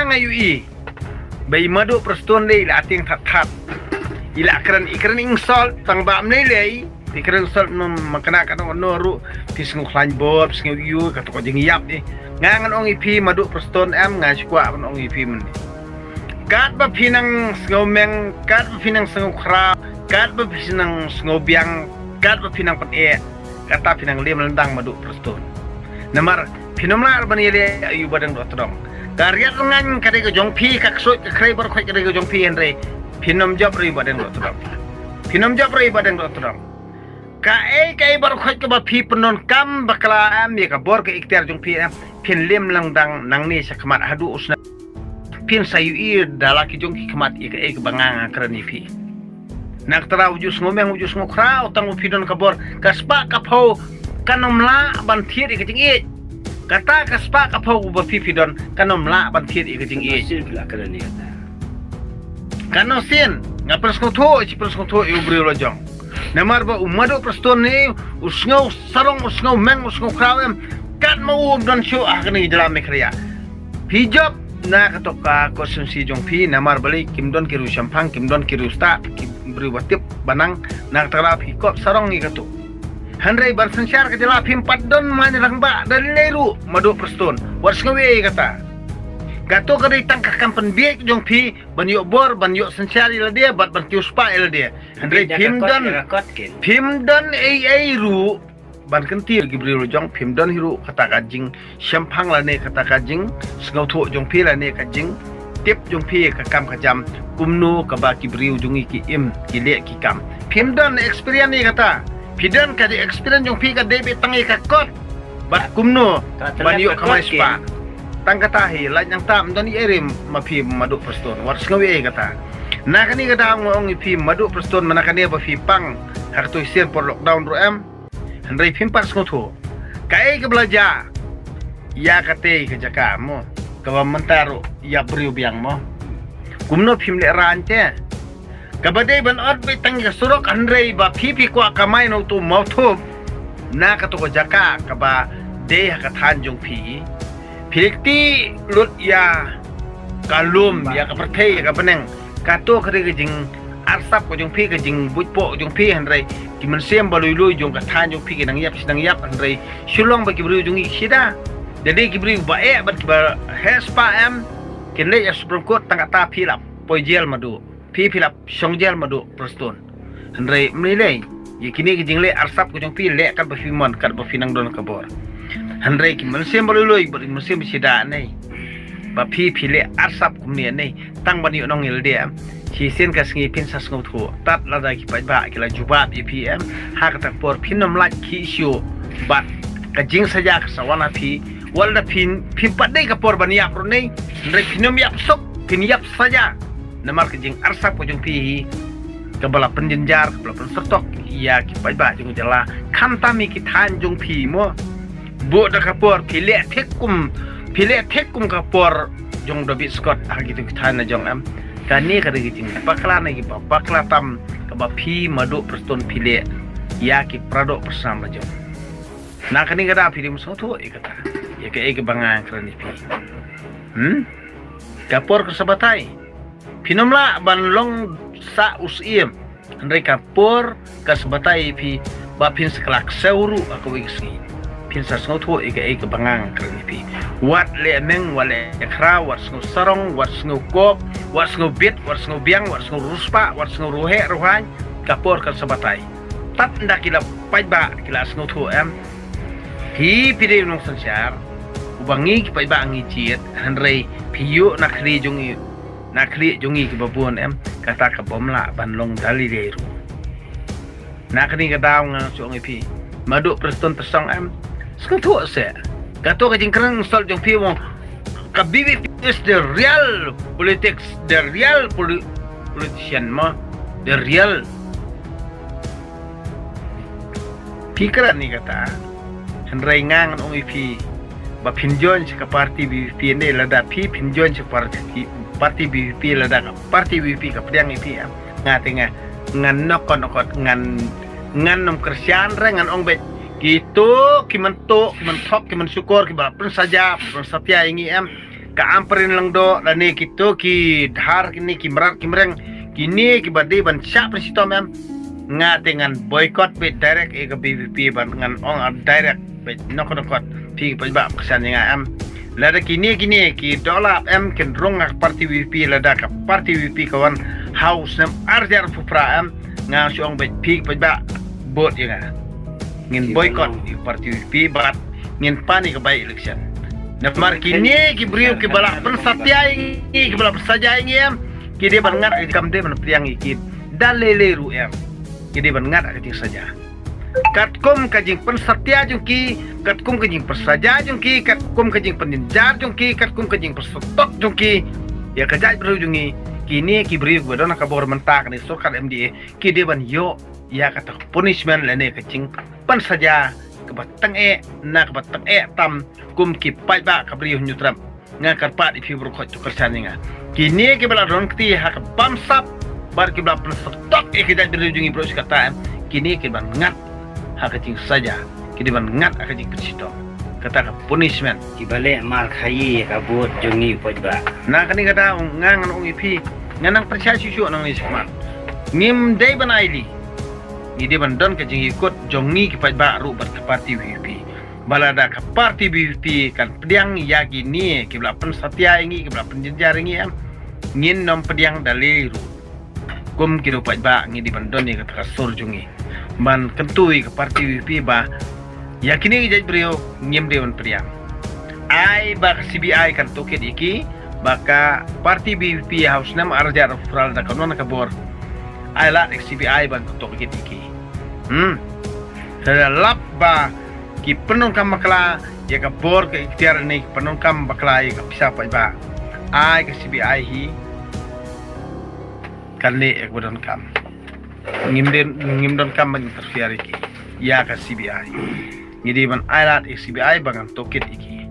ngayu bayi madu perston le la ting that ila kran ikran insol tang ba mne le ikran sol makana kan ono ru tisngu khlan bob sngu yu ka to jing yap ni ngangan ong ipi madu perston am nga skwa on ong ipi men kat ba pinang sngu meng kat ba pinang sngu khra kat ba pinang sngu biang kat ba pinang pat e kata pinang lem lendang madu perston namar pinomla bani le ayu badang do todong Gariat ngan kade ko jongpi kaksoi krai bar khoi kade ko jongpi andre pinom job ri baden do todong pinom job ri baden do todong kai bar khoi ke ba pi penon kam bakla am ye ka bor ke ikhtiar jongpi am pin lem lang dang nang ni sakmat hadu usna pin sayu i dalaki jongki khamat ye ke bangang krani pi nak tara ujus ngomeng ujus ngokra utang upidon ka bor kaspa ka phau kanomla ban thir ke jingi kata kaspa kapau ba pipidon kanom la ban thir i jing e Sin pula kena ni kata. kano sin ngapres ko tho i ubri lo jong namar ba umado preston ni usngau sarong usngau meng usngau krawem kan mau don shu agni dalam mekriya pijop na katoka konsumsi jong pi namar bali kimdon kiru sampang kimdon kiru sta bri watip banang na tara pi kop sarong ni kato Handrai bersensyar ke jala pimpat don mana langba dari leru madu preston wars ngawe kata gato kari tangkakan penbiak jong pi banyu bor banyu sensyar ila dia bat bantu spa ila dia Handrai pimdon ai ru ban kentir gibril jong pimdon hiru kata kajing syampang la ne kata kajing sengau thu jong pi la ne kajing tip jong pi ka kam kajam kumno ka ba gibril jongi ki im ki le ki kam pimdon experience ni kata Pidan kadi experience jong pi ka debe tangi ka kot bat kumno banyo kamai spa tang kata hi la nyang tam doni erim ma pi madu preston wars ngawe kata na kani kata ngong pi madu preston manakane ba pi pang hartu sir por lockdown ro am handrai pimpas ngotho kai ke belajar ya kate ke jaka mo ka ba mentaro ya briu biang mo kumno pim le rante kabadai ban ot be tangi surok andrei ba pipi ko kamai no tu mau tu na ka to jaka ka ba de ka than jong pi pilikti lut ya kalum ya ka perthei ka beneng ka to ka re jing arsap ko jong pi ka jing bujpo jong pi andrei ki men sem ba lui jong ka than jong pi ki nang yap sidang yap andrei sulong ba ki bru jong sida jadi ki bru ba e ba ki ba hespa am kin le ya supreme court tang ta philap poi jel madu pilap songjel madu preston handrai mnilei yikini ki jingle arsap ko jong pi le kan ba fimon kan ba finang don ka bor handrai ki mensem boloi ber mensem sida nei ba pile arsap kumni nei tang bani onong il dia si sen ka sngi pin sas ngau thu tat la da ki pa ba ki la juba pm ha ka tak por pinom la ki sio ba ka jing saja ka sawana pi walda pin padai ka por bani ap ro nei handrai pinom yap sok pin yap saja namar kejing arsap ko jong pi kabala penjenjar kabala pensertok iya ki ba jong jala khamtami ki than jong pi mo bo da kapor pile thekum kapor jong dobi scott gitu ki than na jong am kani ka ri jing pakla na ki pakla tam ka ba pi madu preston pile ya ki prado bersama jong na kani kada pi dim so to ikata ya ke bangang krani pi kapor kesabatai Pinomla banlong sa usim Andrei kapor kasbatai pi ba pin sekelak seuru aku wiksi pin sasngo thu ika bangang krani pi wat le meng wale ekra wat sngo sarong wat sngo kop wat sngo bit wat sngo biang wat sngo ruspa wat sngo rohe rohan kapor kasbatai tat ndakila paiba kila sngo thu am hi pide nong sansyar ubangi paiba ngi jiet Andrei piyu nakri jongi nakli jongi ki babon em kata ka bomla banlong dali leru nakni ka daw nga jongi pi madu preston pesong em skutu se gato ka jingkrang sol jong pi mo ka bibi is the real politics the real politician mo the real pikiran ni kata handrai ngang ongi pi ba pinjon ka parti BBP ne lada pi pinjon sa parti BBP lada parti BBP ka pedang ipi ngatinga ngan nokon ngan nom kersian re ngan ong bet gitu kimentok kimensyukur ki ba pun saja pun setia ingi amperin lang do lani kito ki dhar kini ki merat ki mereng kini ki badi ban sya presitom em nga dengan boycott be direct ke BVP ban ngan ong direct be nokot pi pa ba kesan nga em lada kini ki dolap em ken rong ak parti BVP lada ka parti BVP kawan house nam arjar fupra em nga siong be pi pa ba bot nga ngin boycott di parti BVP bat ngin pani ka bay election namar kini ki brio ki bala persatya ki bala persaja em ki dia ban ngat kam de ban priang iki daleleru em jadi bangat kajing saja. Katkum kajing pensatya jungki, katkum kajing persaja jungki, katkum kajing peninjar jungki, katkum kajing persetok jungki. Ya kajai beru jungi. Kini ki beri gua kabor mentak ni sokat MDA. Ki dia ban yo ya kata punishment lene kajing pensaja kebatang kebatang tam kum ki pai ba kabri nyutram. Ngakar pat ipi berukot tu kersaninga. Kini ki bala ron kti hak bamsap bar ki bla stok kita berujungi bro kata kini ki ban ngat hakajing saja kini ban ngat hakajing persito kata ka punishment ki balik mal khayi ka bot jungi pojba na kani kata ngang ong ipi nganang percaya susu nang ni semat nim dai ban aili ni de ban don kajing ikut jongi ki pajba ru bar parti BVP balada ka parti BVP kan pediang yagi ni ki bla pen satya ingi ki bla penjenjar ingi ngin nom pediang daliru kum kiro pajba ngi di bandon ni kata sur jungi man kentui ke parti BVP ba yakini jadi beliau ngim dewan priang ai ba CBI kan toket iki baka parti BVP house nam arjar fural da kanon ka bor ai lat CBI ban toket iki lap ba ki penon kam bakla ya ka bor ke ikhtiar ni penon kam bakla ya ka bisa pajba ai ke CBI hi kanle ek bodon kam ngim don kam ban interfere iki ya ka CBI ngidi ban ailat CBI bangan toket iki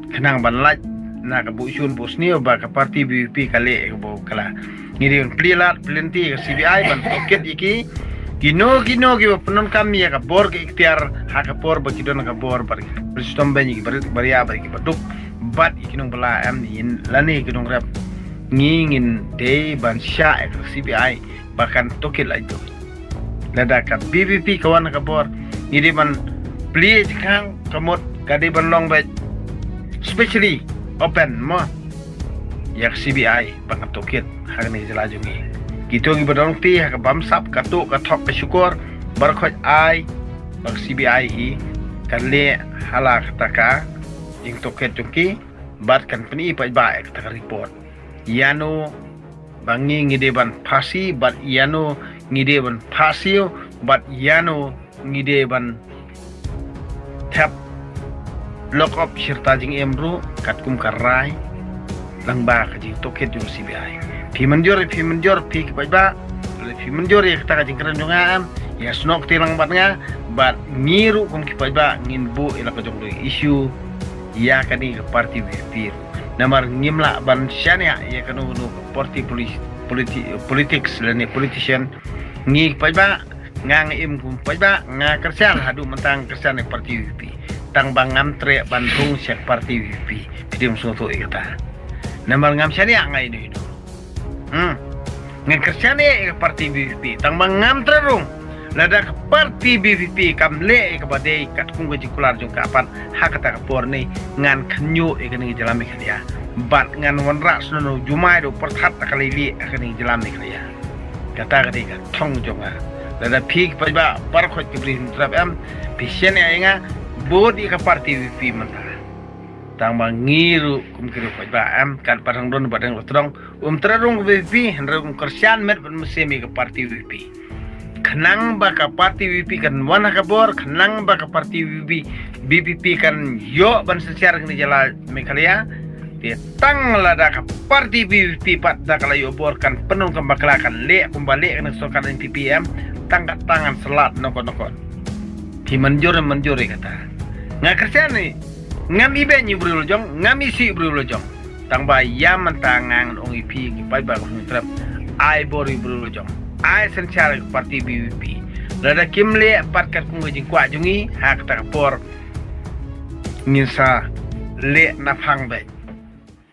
kenang ban laj na ka busun bosni ba ka parti BVP kale ek bo kala ngidi ban plilat plenti ka CBI ban toket iki gino gi penon kam ya ka bor ke ikhtiar ha ka por ba kidon ka bor bar prestom ban iki baria bar iki baduk bat iki nong bala am ni lani kidong rap ngingin day ban sya ek CBI bahkan toket lagi lada ka BVP kawan ka bor ini ban pli kang kamot kadi ban long bet especially open mo yak CBI bahkan toket hagni jelajungi gitu ngi badong ti hak bamsap katu kathok ka syukur barkhoj ai bang CBI hi kanle hala kataka ing toket jungki bat kan peni pa ba ek ta report Yano bangi ngideban pasi bat Yano ngideban pasio bat Yano ngideban tap lock up serta jing emru katkum karai langba kaji toket jung CBI pi menjor pi kibajba pi menjor ya kita kaji keren junga ya snok tilang batnya bat ngiru kum kibajba nginbu ila kajong isu ya kani ke parti BVP namar ngimla ban syania ya kanu parti politics lani politician ngi pajba ngang im kum pajba nga kersian hadu mentang kersian parti BVP tang bangam tre bandung sek parti BVP pidim soto ikata namar ngam syania ngai itu ngang kersian ya parti BVP tang bangam tre rung lada ke parti BVP kam le ke badai kat kung gaji kular jung kapan hakata kapor ni ngan kenyu ikani jalan mekhlia bat ngan wanra suno jumai do perthat kali li ikani jalan mekhlia kata ketika thong jonga lada phik pajba barkhot ke brin trap am pisien ainga bodi ke parti BVP menta tang bangiru kum kiru pajba am kan parang don badang lotrong trarung BVP hendra kersian met semi ke parti BVP kenang baka parti BVP kan wana kabor kenang baka parti BVP kan yo ban secara kini jala mekalia dia tang lada ka parti BVP pat da kala yo bor kan penuh kan bakala kan le kumbalik kan sokan NPPM tangkat tangan selat nokon di menjur kata nga kerja ni ngami benyi brul jong ngami si brul jong tang ba yam tangang ong ipi ki pai ba ko trap ai bori brul jong ai secara parti BVP lada kimle patkat kung jing kwa jungi hak ta por nginsa le na phang be